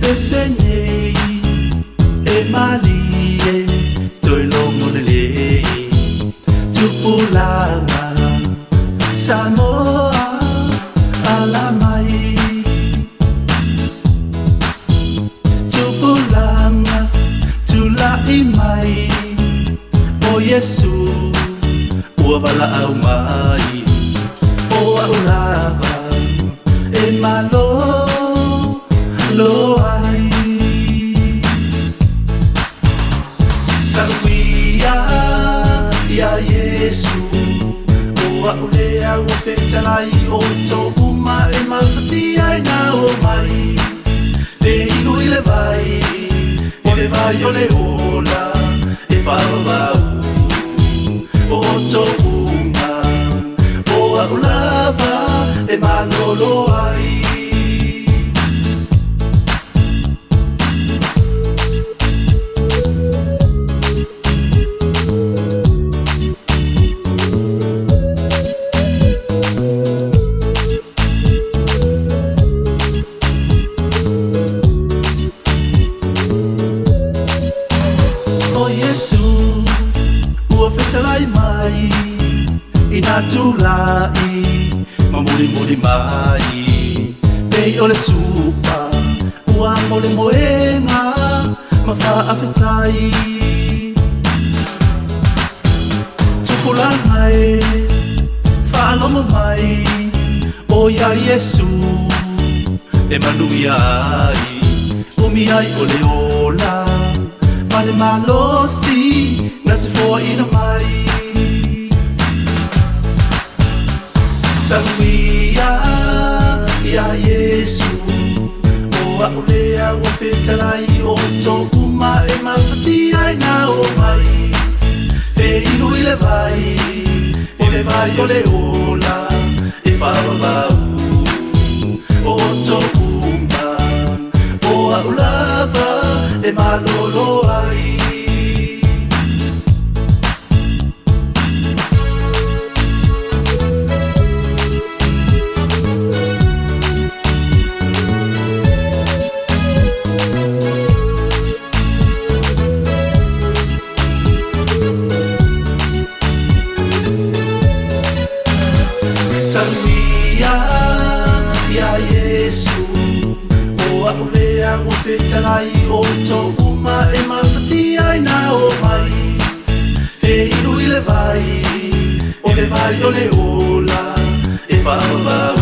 Esenye Emali Toilo Monele Tupulanga Samoa Alamai Tupulanga Tula Imai O Yesu Uavala Aumai O Aulava Emalo Lo ai Salwia ya Yesu Oa ulea wafetalai Oto uma e mafati ai na o mai Fe inu ile vai ole ola E whawa Oto uma Oa ulava e malolo ai Uafetalai mai Inatulai Mamuli mai Pei ole supa Ua mole moenga Mawhaafetai Tupulangai Whaalomo mai O ya Yesu E manui ai Umi ai ole ola Mane malosi Nati fo ina mai Salwia ya Yesu Oa ulea wafetalai Oto uma e mafati ai na o mai Fe inu ile vai ole ola E whawawau Oto uma Oa ulava e malolo ai Salwia ya Yesu Oa ulea wafetalai Oto uma e mafati ai na o mai Fe inu ile vai ole ola E whawawau